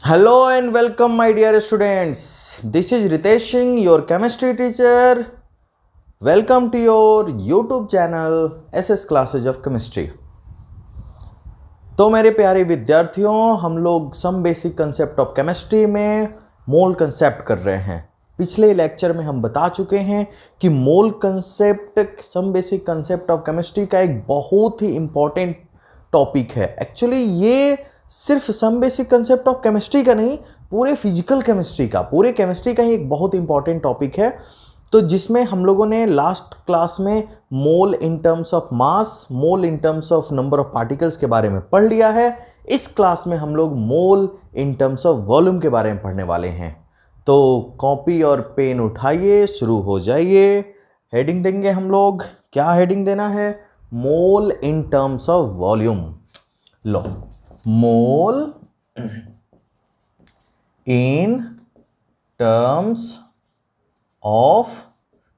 Hello and welcome, my dear students. This is Ritesh Singh, your chemistry teacher. Welcome to your YouTube channel SS Classes of Chemistry. तो मेरे प्यारे विद्यार्थियों, हम लोग some basic concept of chemistry में mole concept कर रहे हैं। पिछले लेक्चर में हम बता चुके हैं कि mole concept some basic concept of chemistry का एक बहुत ही इंपॉर्टेंट टॉपिक है। एक्चुअली ये सिर्फ some basic concept of chemistry का नहीं, पूरे फिजिकल केमिस्ट्री का, पूरे केमिस्ट्री का ही एक बहुत इंपॉर्टेंट टॉपिक है। तो जिसमें हम लोगों ने लास्ट क्लास में mole in terms of mass, mole in terms of number of particles के बारे में पढ़ लिया है। इस क्लास में हम लोग मोल इन टर्म्स ऑफ वॉल्यूम के बारे में पढ़ने वाले हैं। तो कॉपी और पेन उठाइए, शुरू हो जाइए। हेडिंग देंगे हम लोग। क्या हेडिंग देना है? Mole in terms of volume. लो, mole in terms of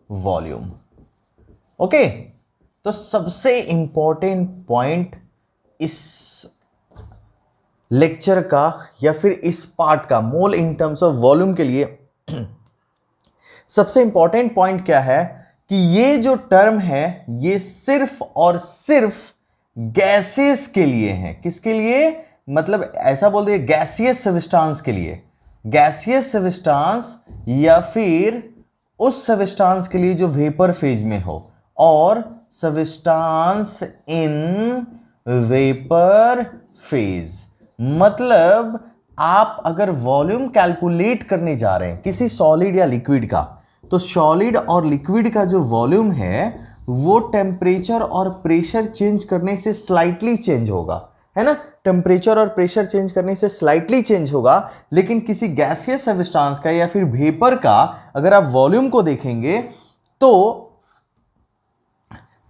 volume. Okay, तो सबसे इंपॉर्टेंट पॉइंट इस लेक्चर का या फिर इस पार्ट का, मोल इन टर्म्स ऑफ वॉल्यूम के लिए सबसे इंपॉर्टेंट पॉइंट क्या है कि ये जो टर्म है ये सिर्फ और सिर्फ गैसेस के लिए है। किसके लिए? मतलब ऐसा बोल दिए, गैसियस सब्सटेंस के लिए। गैसियस सब्सटेंस या फिर उस सब्सटेंस के लिए जो वेपर फेज में हो, और सब्सटेंस इन वेपर फेज। मतलब आप अगर वॉल्यूम कैलकुलेट करने जा रहे हैं किसी सॉलिड या लिक्विड का, तो सॉलिड और लिक्विड का जो वॉल्यूम है वो टेम्परेचर और प्रेशर चेंज करने से स्लाइटली चेंज होगा, है ना। टेम्परेचर और प्रेशर चेंज करने से स्लाइटली चेंज होगा। लेकिन किसी गैसियस सब्सटेंस का या फिर वेपर का अगर आप वॉल्यूम को देखेंगे तो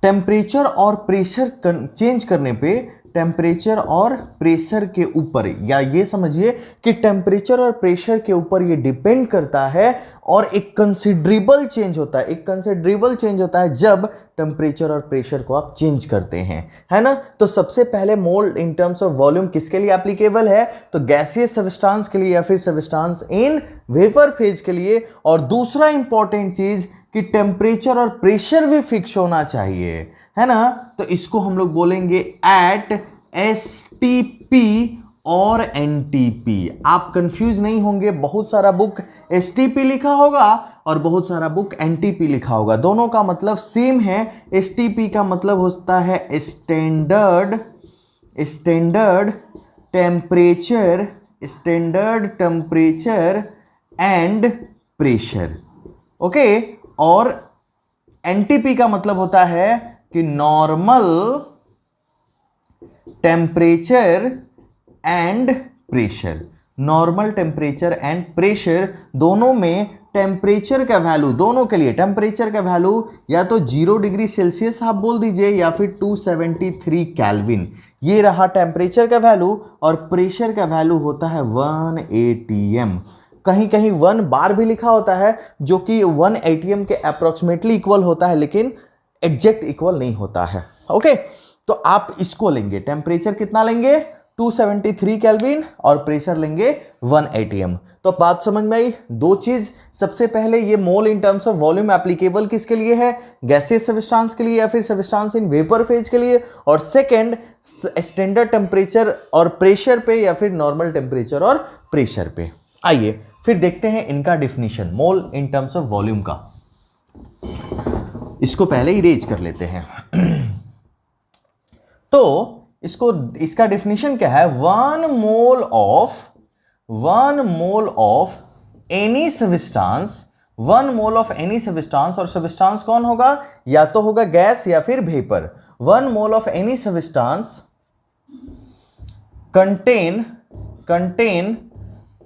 टेम्परेचर और प्रेशर चेंज करने पे टेम्परेचर और प्रेशर के ऊपर, या ये समझिए कि टेम्परेचर और प्रेशर के ऊपर ये डिपेंड करता है, और एक कंसिडरेबल चेंज होता है। एक कंसिडरेबल चेंज होता है जब टेम्परेचर और प्रेशर को आप चेंज करते हैं, है ना। तो सबसे पहले मोल इन टर्म्स ऑफ वॉल्यूम किसके लिए एप्लीकेबल है? तो गैसियस सब्सटेंस के लिए या फिर सब्सटेंस इन वेपर फेज के लिए। और दूसरा इंपॉर्टेंट चीज कि टेम्परेचर और प्रेशर भी फिक्स होना चाहिए, है ना। तो इसको हम लोग बोलेंगे एट एसटीपी और एनटीपी। आप कंफ्यूज नहीं होंगे, बहुत सारा बुक एसटीपी लिखा होगा और बहुत सारा बुक एनटीपी लिखा होगा। दोनों का मतलब सेम है। एसटीपी का मतलब होता है standard temperature and pressure. Okay, और एनटीपी का मतलब होता है कि normal temperature and pressure. Normal temperature and pressure दोनों में टेम्परेचर का वैल्यू, दोनों के लिए टेम्परेचर का वैल्यू या तो 0 डिग्री सेल्सियस आप बोल दीजिए या फिर 273 केल्विन। ये रहा टेम्परेचर का वैल्यू, और प्रेशर का वैल्यू होता है 1 atm। कहीं कहीं 1 बार भी लिखा होता है जो कि 1 atm के अप्रोक्सीमेटली इक्वल होता है, लेकिन एग्जैक्ट इक्वल नहीं होता है। ओके, तो आप इसको लेंगे, टेम्परेचर कितना लेंगे? 273 केल्विन, और प्रेशर लेंगे 1 atm। तो बात समझ में आई? दो चीज। सबसे पहले ये mole in terms of volume applicable किसके लिए है? गैसियस सब्सटेंस के लिए या फिर सब्सटेंस इन वेपर फेज के लिए। और सेकंड, स्टैंडर्ड टेम्परेचर और प्रेशर पे या फिर नॉर्मल टेम्परेचर और प्रेशर पे। आइए फिर देखते हैं इनका definition mole in terms of volume का। इसको पहले इरेज कर लेते हैं। तो इसका डिफिनीशन क्या है? One mole of any substance. One mole of any substance, और सब्सटेंस कौन होगा? या तो होगा गैस या फिर vapour. One mole of any substance contain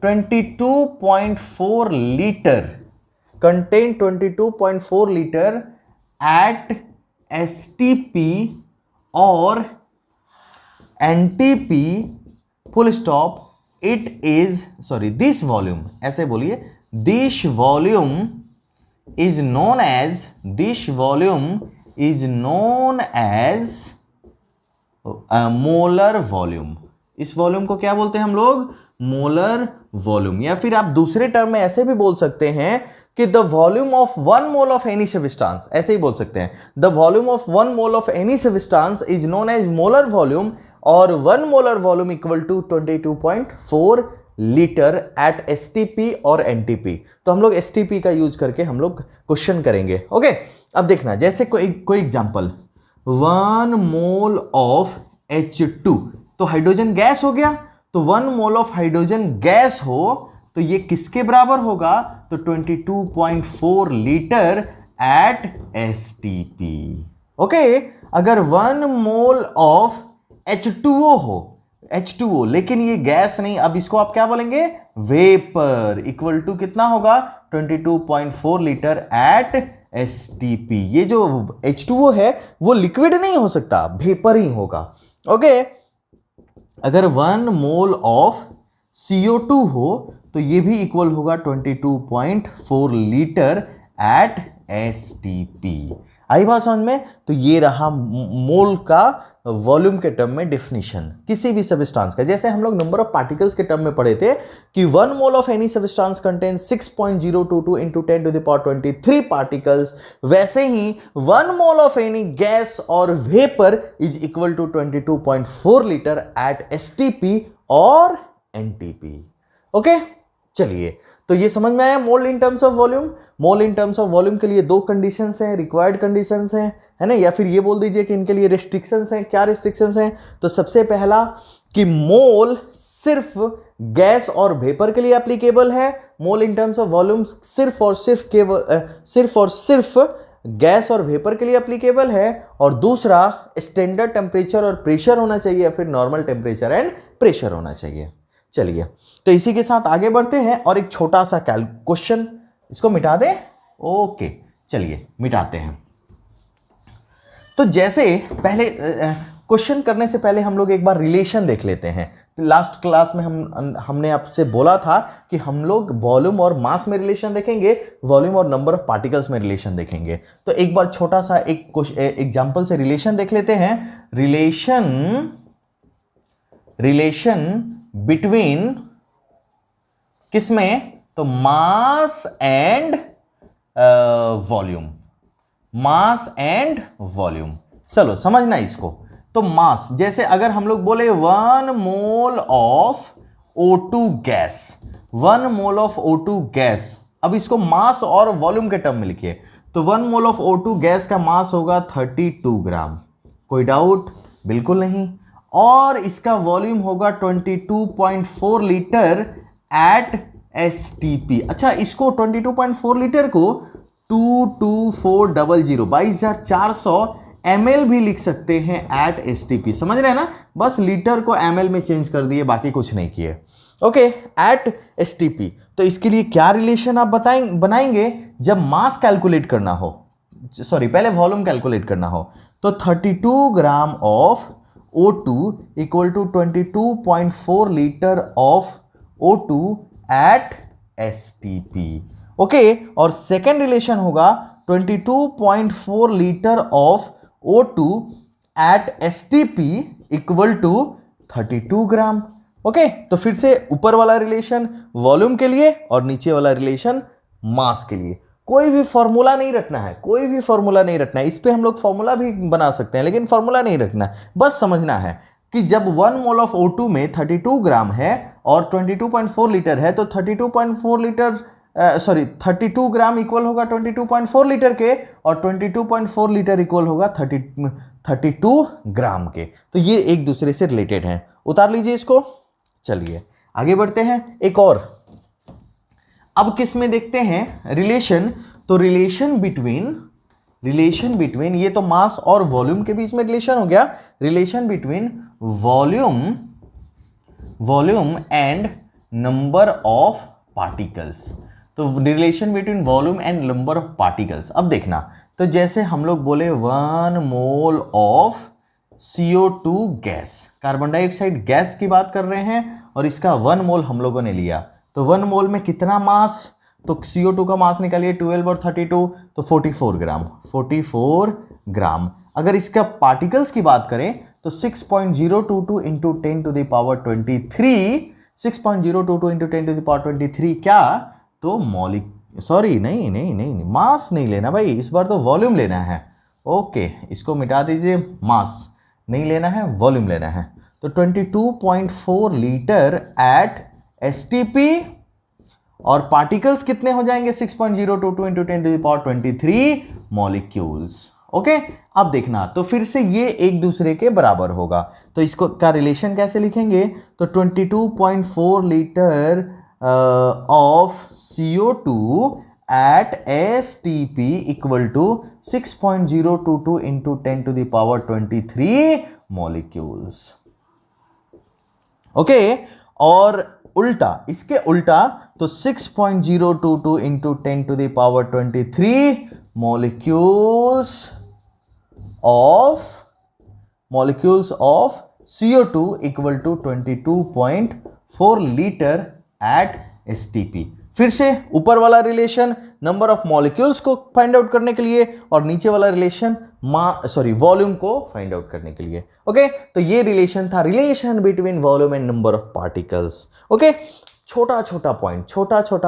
22.4 litre, contain 22.4 litre at STP और NTP full stop. It is this volume, ऐसे बोलिए, this volume is known as molar volume. इस वॉल्यूम को क्या बोलते हैं हम लोग? मोलर वॉल्यूम, या फिर आप दूसरे टर्म में ऐसे भी बोल सकते हैं कि the volume of 1 mole of any substance, ऐसे ही बोल सकते हैं, the volume of 1 mole of any substance is known as molar volume, और 1 molar volume equal to 22.4 litre at STP और एनटीपी। तो हम लोग एसटीपी का यूज करके हम लोग क्वेश्चन करेंगे। ओके, अब देखना, जैसे कोई एग्जांपल, 1 मोल ऑफ H2, तो हाइड्रोजन गैस हो गया, तो 1 मोल ऑफ हाइड्रोजन गैस हो तो ये किसके बराबर होगा, तो 22.4 लीटर एट एसटीपी। ओके, अगर 1 मोल ऑफ H2O हो, H2O, लेकिन ये गैस नहीं, अब इसको आप क्या बोलेंगे, वेपर, इक्वल टू कितना होगा, 22.4 लीटर एट एसटीपी। ये जो H2O है वो लिक्विड नहीं हो सकता, वेपर ही होगा। ओके, अगर 1 मोल ऑफ CO2 हो तो ये भी इक्वल होगा 22.4 लीटर एट एसटीपी। आई बात समझ में? तो ये रहा मोल का वॉल्यूम के टर्म में डेफिनेशन किसी भी सब्सटेंस का। जैसे हम लोग नंबर ऑफ पार्टिकल्स के टर्म में पढ़े थे कि 1 mole of any substance contain 6.022 into 10 to the power 23 particles, वैसे ही 1 मोल ऑफ एनी गैस और vapour is equal to 22.4 litre at STP और एनटीपी। ओके, चलिए, तो ये समझ में आया mole in terms of volume. Mole in terms of volume के लिए 2 कंडीशंस हैं, रिक्वायर्ड कंडीशंस हैं, है ना, या फिर ये बोल दीजिए कि इनके लिए रिस्ट्रिक्शंस हैं। क्या रिस्ट्रिक्शंस हैं? तो सबसे पहला कि मोल सिर्फ गैस और वेपर के लिए एप्लीकेबल है, mole in terms of volume सिर्फ और सिर्फ गैस और वेपर के लिए एप्लीकेबल है, और दूसरा स्टैंडर्ड टेम्परेचर और प्रेशर होना चाहिए, या फिर नॉर्मल टेम्परेचर एंड प्रेशर होना चाहिए। चलिए, तो इसी के साथ आगे बढ़ते हैं और एक छोटा सा क्वेश्चन, इसको मिटा दें। ओके, चलिए मिटाते हैं। तो जैसे पहले क्वेश्चन करने से पहले हम लोग एक बार रिलेशन देख लेते हैं। लास्ट क्लास में हमने आपसे बोला था कि हम लोग वॉल्यूम और मास में रिलेशन देखेंगे, वॉल्यूम और नंबर ऑफ पार्टिकल्स में रिलेशन देखेंगे। तो एक बार छोटा सा एक एग्जांपल से रिलेशन देख लेते हैं। रिलेशन बिटवीन किसमें, तो mass and volume, mass and volume. चलो समझना इसको। तो मास, जैसे अगर हम लोग बोले 1 mole of O2 gas, 1 mole of O2 gas, अब इसको मास और वॉल्यूम के टर्म में लिखिए। तो 1 मोल ऑफ O2 गैस का मास होगा 32 ग्राम, कोई डाउट? बिल्कुल नहीं। और इसका वॉल्यूम होगा 22.4 लीटर एट एसटीपी। अच्छा, इसको 22.4 लीटर को 22400 22,400 ml भी लिख सकते हैं एट एसटीपी। समझ रहे हैं ना? बस लीटर को ml में चेंज कर दिए, बाकी कुछ नहीं किए। Okay, at STP. तो इसके लिए क्या रिलेशन आप बनाएंगे जब मास कैलकुलेट करना हो, सॉरी पहले वॉल्यूम कैलकुलेट करना हो। तो 32 gram of O2 equal to 22.4 litre of O2 at STP. Okay, और सेकेंड रिलेशन होगा 22.4 litre of O2 at STP equal to 32 gram. Okay, तो फिर से ऊपर वाला रिलेशन वॉल्यूम के लिए और नीचे वाला रिलेशन मास के लिए। कोई भी फॉर्मूला नहीं रखना है, कोई भी फॉर्मूला नहीं रखना है। इस पे हम लोग फॉर्मूला भी बना सकते हैं, लेकिन फॉर्मूला नहीं रखना है। बस समझना है कि जब 1 मोल ऑफ O2 में 32 ग्राम है और 22.4 लीटर है, तो 32 ग्राम इक्वल होगा 22.4 लीटर के, और 22.4 लीटर इक्वल होगा 32 ग्राम के। तो ये एक दूसरे से रिलेटेड हैं। उतार लीजिए इसको। चलिए आगे बढ़ते हैं। एक और, अब किस में देखते हैं रिलेशन? तो रिलेशन बिटवीन ये तो मास और वॉल्यूम के बीच में रिलेशन हो गया। Relation between volume and number of particles. तो relation between volume and number of particles. अब देखना, तो जैसे हम लोग बोले 1 mole of CO2 gas, carbon dioxide gas की बात कर रहे हैं, और इसका 1 मोल हम लोगों ने लिया। तो 1 मोल में कितना मास? तो CO2 का मास निकालिए, 12 और 32, तो 44 ग्राम, 44 ग्राम। अगर इसका पार्टिकल्स की बात करें तो 6.022 into 10 to the power 23, 6.022 into 10⁻23 क्या, तो नहीं, मास नहीं लेना भाई, इस बार तो वॉल्यूम लेना है। ओके, इसको मिटा दीजिए, मास नहीं लेना है, वॉल्यूम लेना है। तो 22.4 लीटर एट एसटीपी, और पार्टिकल्स कितने हो जाएंगे, 6.022 इंटू 10⁻23 मॉलिक्यूल्स। ओके, अब देखना, तो फिर से ये एक दूसरे के बराबर होगा, तो इसको का रिलेशन कैसे लिखेंगे, तो 22.4 litre of CO2 at STP equal to 6.022 into 10⁻23 molecules. Okay, और उल्टा, इसके उल्टा, तो 6.022 into 10⁻23 molecules of CO2 equal to 22.4 litre at STP। फिर से ऊपर वाला रिलेशन नंबर ऑफ मॉलिक्यूल्स को फाइंड आउट करने के लिए, और नीचे वाला रिलेशन वॉल्यूम को फाइंड आउट करने के लिए। ओके, तो ये रिलेशन था, relation between volume and number of particles. Okay, छोटा छोटा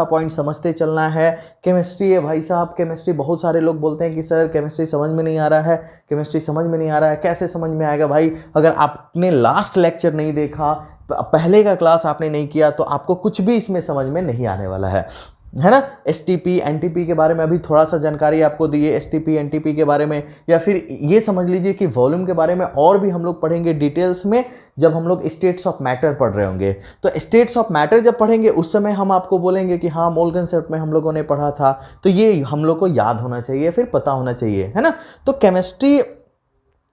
पॉइंट समझते चलना है। केमिस्ट्री है भाई साहब, केमिस्ट्री, बहुत सारे लोग बोलते हैं कि सर केमिस्ट्री समझ में नहीं आ रहा है, केमिस्ट्री समझ में नहीं आ रहा है। कैसे समझ में आएगा भाई, अगर आपने लास्ट लेक्चर नहीं देखा, पहले का क्लास आपने नहीं किया, तो आपको कुछ भी इसमें समझ में नहीं आने वाला है ना। एसटीपी एनटीपी के बारे में अभी थोड़ा सा जानकारी आपको दी है, एसटीपी एनटीपी के बारे में, या फिर ये समझ लीजिए कि वॉल्यूम के बारे में और भी हम लोग पढ़ेंगे डिटेल्स में जब हम लोग स्टेट्स ऑफ मैटर पढ़ रहे होंगे। तो स्टेट्स ऑफ मैटर जब पढ़ेंगे उस समय हम आपको बोलेंगे कि हाँ, मोल कंसेप्ट में हम लोगों ने पढ़ा था, तो ये हम लोग को याद होना चाहिए, फिर पता होना चाहिए, है ना। तो केमिस्ट्री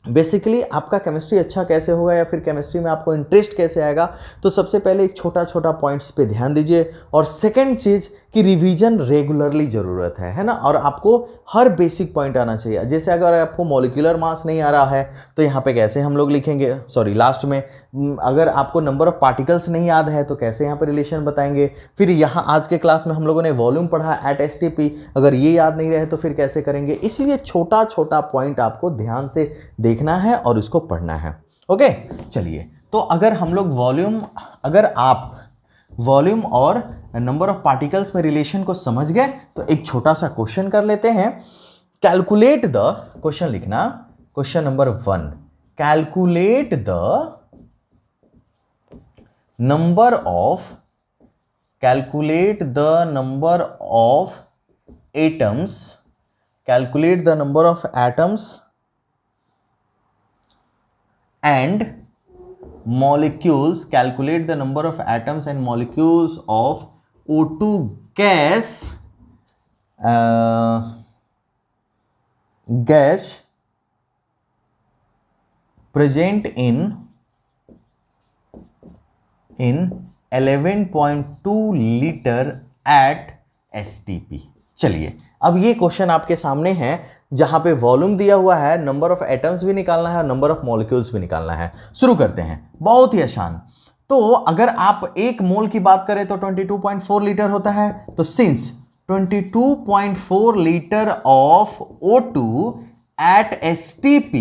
बेसिकली, आपका केमिस्ट्री अच्छा कैसे होगा या फिर केमिस्ट्री में आपको इंटरेस्ट कैसे आएगा, तो सबसे पहले एक छोटा पॉइंट्स पे ध्यान दीजिए, और सेकंड चीज़ कि रिवीजन रेगुलरली ज़रूरत है ना, और आपको हर बेसिक पॉइंट आना चाहिए। जैसे अगर आपको मॉलिक्यूलर मास नहीं आ रहा है तो यहाँ पे कैसे हम लोग लिखेंगे, लास्ट में अगर आपको नंबर ऑफ पार्टिकल्स नहीं याद है तो कैसे यहाँ पे रिलेशन बताएंगे। फिर यहाँ आज के क्लास में हम लोगों ने वॉल्यूम पढ़ा एट एसटीपी, अगर ये याद नहीं रहे तो फिर कैसे करेंगे। इसलिए छोटा पॉइंट आपको ध्यान से देखना है और इसको पढ़ना है। ओके, चलिए, तो अगर हम लोग अगर आप वॉल्यूम और नंबर ऑफ पार्टिकल्स में रिलेशन को समझ गए तो एक छोटा सा क्वेश्चन कर लेते हैं। कैलकुलेट द, क्वेश्चन लिखना, question number 1, calculate the number of atoms, calculate the number of atoms and molecules, calculate the number of atoms and molecules of O2 gas, present in 11.2 litre at STP। चलिए, अब ये question आपके सामने है जहां पे volume दिया हुआ है, नंबर ऑफ एटम्स भी निकालना है और नंबर ऑफ मॉलिक्यूल्स भी निकालना है। शुरू करते हैं, बहुत ही आसान। तो अगर आप एक मोल की बात करें तो 22.4 लीटर होता है, तो since 22.4 litre of O2 at STP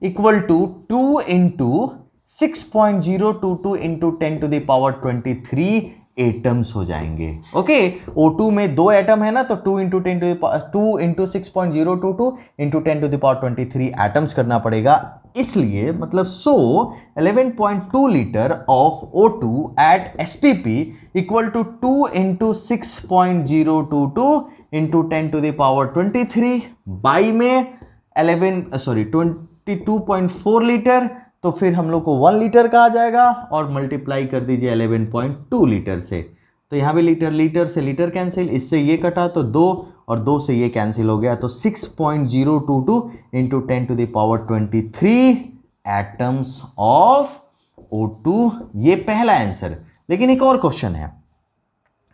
equal to 2 into 6.022 into 10⁻23 atoms हो जाएंगे। ओके, O2 में 2 एटम है ना, तो 2 इंटू 6.022 इंटू 10⁻23 एटम्स करना पड़ेगा। इसलिए मतलब 11.2 litre of O2 at STP equal to 2 into 6.022 into 10⁻23 by में 22.4 लीटर, तो फिर हम लोग को 1 लीटर का आ जाएगा, और मल्टीप्लाई कर दीजिए 11.2 लीटर से, तो यहाँ भी लीटर से लीटर कैंसिल, इससे ये कटा तो 2 और 2 से ये कैंसिल हो गया, तो 6.022 इंटू 10⁻23 एटम्स ऑफ O2। ये पहला आंसर। लेकिन एक और क्वेश्चन है,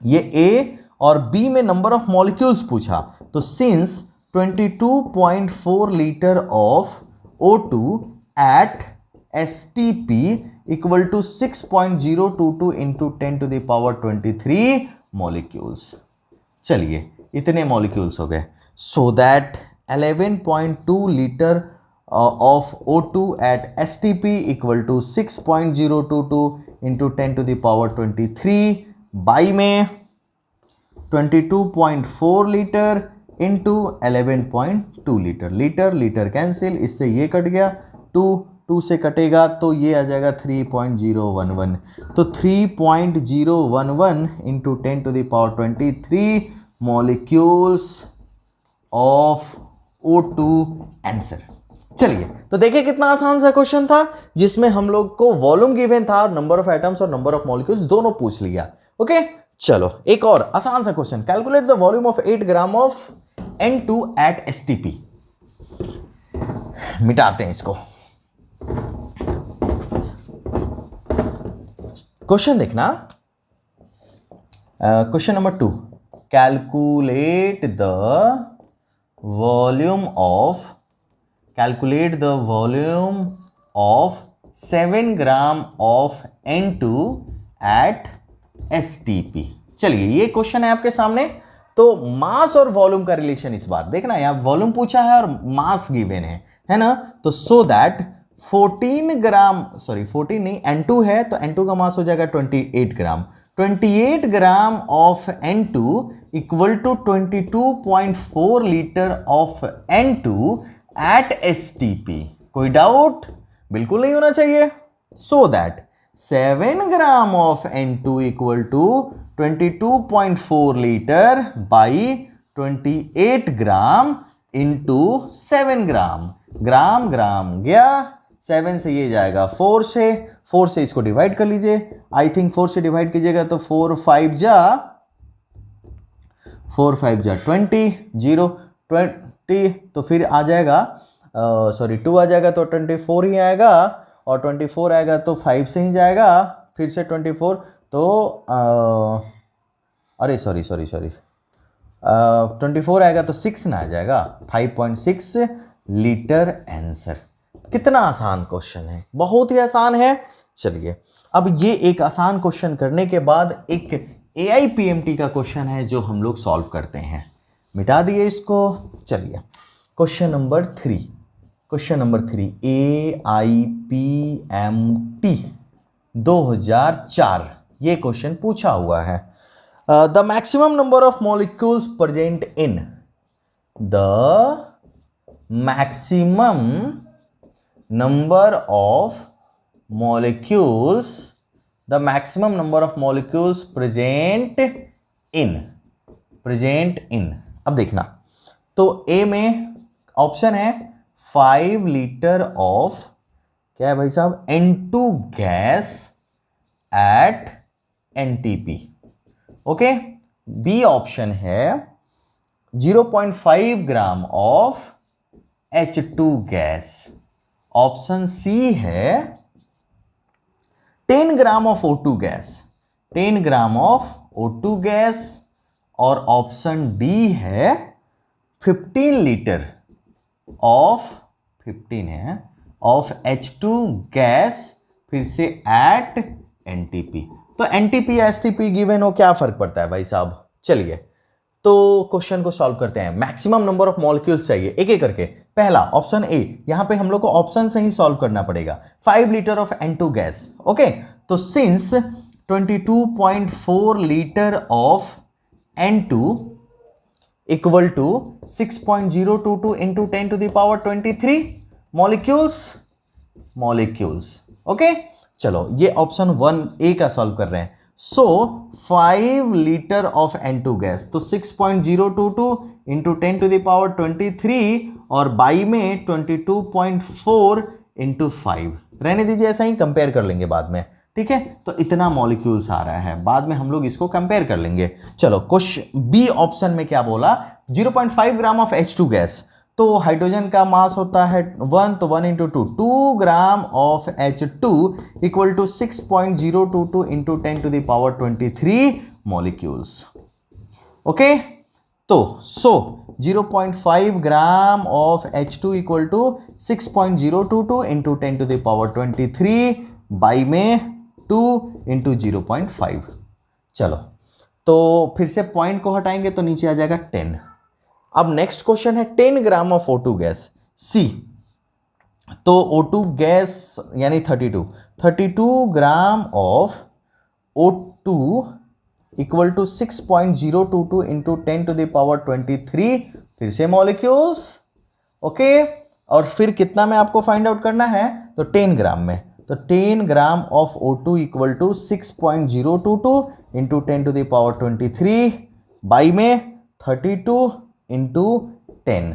ये A और B में नंबर ऑफ मॉलिक्यूल्स पूछा, तो since 22.4 litre of O2 at STP equal to 6.022 into 10⁻23 molecules. चलिए, इतने मॉलिक्यूल्स हो गए, so that 11.2 litre of O2 at STP equal to 6.022 into 10⁻23, by में 22.4 litre into 11.2 litre. Litre litre cancel, इससे ये cut गया, 2 से कटेगा तो ये आ जाएगा 3.011। तो 3.011 into 10⁻23 molecules of O2 answer. चलिए तो देखिए कितना आसान सा क्वेश्चन था, जिसमें हम लोग को वॉल्यूम गिवन था और नंबर ऑफ एटम्स और नंबर ऑफ मॉलिक्यूल्स दोनों पूछ लिया। ओके चलो एक और आसान सा question, calculate the volume of 8 gram of N2 at STP। मिटाते हैं इसको। क्वेश्चन देखना, question number 2, calculate the volume of 7 gram of N2 at STP। चलिए ये क्वेश्चन है आपके सामने। तो मास और वॉल्यूम का रिलेशन इस बार देखना, यहां वॉल्यूम पूछा है और मास गिवन है ना। तो सो दैट 14 ग्राम, सॉरी 14 नहीं, N2 है तो N2 का मास हो जाएगा 28 gram. 28 gram of N2 equal to 22.4 litre of N2 at STP। कोई डाउट? बिल्कुल नहीं होना चाहिए। So that 7 gram of N2 equal to 22.4 litre by 28 gram into 7 gram. Gram gram गया, 7 से ये जाएगा 4 से इसको डिवाइड कर लीजिए। आई थिंक 4 से डिवाइड कीजिएगा तो 4 5 जा 20, 20 तो फिर आ जाएगा, सॉरी 2 आ जाएगा तो 24 ही आएगा, और 24 आएगा तो 5 से ही जाएगा, फिर से 24 तो अरे सॉरी 24 आएगा तो 6 ना आ जाएगा, 5.6 लीटर आंसर। कितना आसान क्वेश्चन है, बहुत ही आसान है। चलिए अब ये एक आसान क्वेश्चन करने के बाद एक AIPMT का क्वेश्चन है जो हम लोग सॉल्व करते हैं। मिटा दिए इसको। चलिए क्वेश्चन नंबर 3 AIPMT 2004 ये क्वेश्चन पूछा हुआ है। The maximum number of molecules present in the maximum number of molecules present in। अब देखना, तो A में ऑप्शन है 5 लीटर ऑफ, क्या है भाई साहब, N2 gas at NTP। Okay, B option है 0.5 gram of H2 gas. Option C है 10 gram of O2 gas, 10 gram of O2 gas, और ऑप्शन डी है 15 लीटर ऑफ 15 है ऑफ H2 गैस, फिर से एट NTP। तो NTP STP गिवन हो, क्या फर्क पड़ता है भाई साहब। चलिए तो क्वेश्चन को सॉल्व करते हैं। मैक्सिमम नंबर ऑफ मॉलिक्यूल्स चाहिए एक एक करके। पहला ऑप्शन ए, यहां पे हम लोग को ऑप्शन से ही सॉल्व करना पड़ेगा। 5 litre of N2 gas. Okay, तो since 22.4 litre of N2 equal to 6.022 into 10⁻23 molecules. Okay, चलो ये ऑप्शन 1A का सॉल्व कर रहे हैं। सो 5 लीटर ऑफ N2 गैस, तो 6.022 इंटू 10⁻23 और बाई में 22.4 इंटू 5। रहने दीजिए, ऐसा ही कंपेयर कर लेंगे बाद में। ठीक है, तो इतना मॉलिक्यूल्स आ रहा है, बाद में हम लोग इसको कंपेयर कर लेंगे। चलो क्वेश्चन बी ऑप्शन में क्या बोला, 0.5 ग्राम ऑफ H2 गैस। तो हाइड्रोजन का मास होता है 1, तो 1 into 2 gram of H2 equal to 6.022 into 10⁻23 molecules. Okay, तो 0.5 gram of H2 equal to 6.022 into 10⁻23 by में 2 इंटू 0.5। चलो तो फिर से पॉइंट को हटाएंगे तो नीचे आ जाएगा 10। अब नेक्स्ट क्वेश्चन है 10 ग्राम ऑफ O2 गैस। सी तो O2 गैस यानी 32 gram of O2 equal to 6.022 into 10 to the power 23, फिर से मॉलिक्यूल्स, ओके। और फिर कितना में आपको फाइंड आउट करना है, तो 10 ग्राम में, तो 10 gram of O2 equal to 6.022 into 10 to the power 23 by में 32 इंटू 10।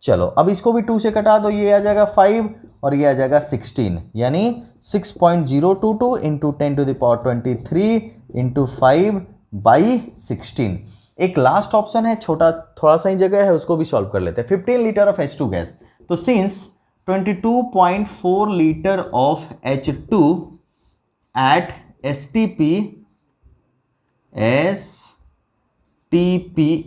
चलो अब इसको भी 2 से कटा दो, ये आ जाएगा 5 और ये आ जाएगा 16, यानी 6.022 into 10 to the power 23 into 5 by 16। एक लास्ट ऑप्शन है, छोटा थोड़ा सा ही जगह है, उसको भी सॉल्व कर लेते हैं। 15 लीटर ऑफ H2 गैस, तो since 22.4 litre of H2 at STP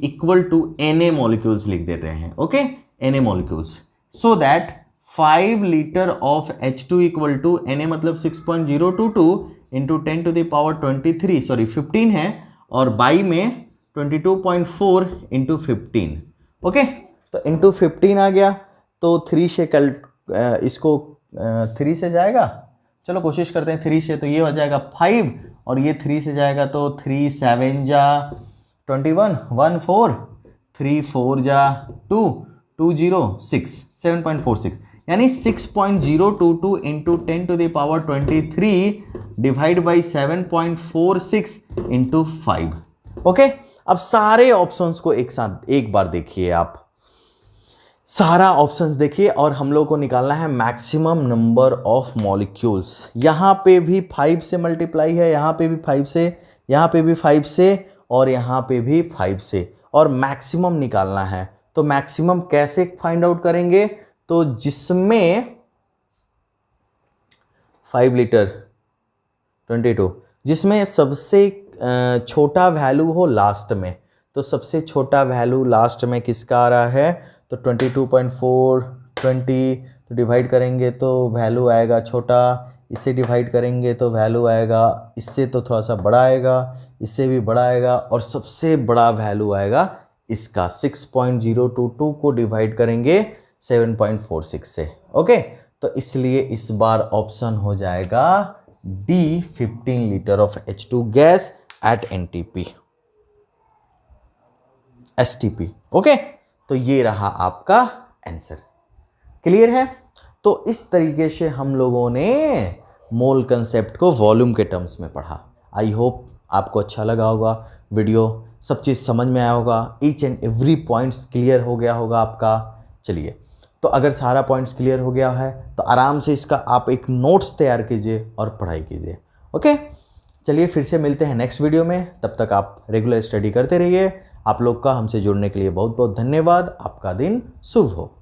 equal to Na molecules लिख देते हैं, okay, Na molecules, so that 5 litre of H2 equal to Na मतलब 6.022 into 10 to the power 23, sorry 15 है, और बाई में 22.4 into 15, okay. तो into 15 आ गया, तो 3 से इसको 3 से जाएगा, चलो कोशिश करते हैं 3 से, तो ये हो जाएगा 5 और ये 3 से जाएगा तो 3 7 जा 21, 1 4, 3 4 जा 2, 2 0 6, 7.46, यानी 6.022 into 10 to the power 23 divide by 7.46 into 5, okay. अब सारे ऑप्शंस को एक साथ एक बार देखिए, आप सारा ऑप्शंस देखिए और हम लोग को निकालना है मैक्सिमम नंबर ऑफ मॉलिक्यूल्स। यहाँ पे भी 5 से मल्टीप्लाई है, यहाँ पे भी 5 से, यहाँ पे भी 5 से और यहाँ पे भी 5 से, और मैक्सिमम निकालना है। तो मैक्सिमम कैसे फाइंड आउट करेंगे, तो जिसमें 5 लीटर 22, जिसमें सबसे छोटा वैल्यू हो लास्ट में, तो सबसे छोटा वैल्यू लास्ट में किसका आ रहा है, तो 22.4 20, तो डिवाइड करेंगे तो वैल्यू आएगा छोटा, इससे डिवाइड करेंगे तो वैल्यू आएगा, इससे तो थोड़ा सा बड़ा आएगा, इससे भी बड़ा आएगा, और सबसे बड़ा वैल्यू आएगा इसका 6.022 को डिवाइड करेंगे 7.46 से, ओके। तो इसलिए इस बार ऑप्शन हो जाएगा D, 15 litre of H2 gas at STP, okay. तो ये रहा आपका आंसर, क्लियर है। तो इस तरीके से हम लोगों ने मोल कंसेप्ट को वॉल्यूम के टर्म्स में पढ़ा। आई होप आपको अच्छा लगा होगा वीडियो, सब चीज़ समझ में आया होगा, each and every points clear हो गया होगा आपका। चलिए, तो अगर सारा पॉइंट्स क्लियर हो गया है तो आराम से इसका आप एक नोट्स तैयार कीजिए और पढ़ाई कीजिए, ओके। चलिए फिर से मिलते हैं नेक्स्ट वीडियो में, तब तक आप रेगुलर स्टडी करते रहिए। आप लोग का हमसे जुड़ने के लिए बहुत बहुत धन्यवाद। आपका दिन शुभ हो।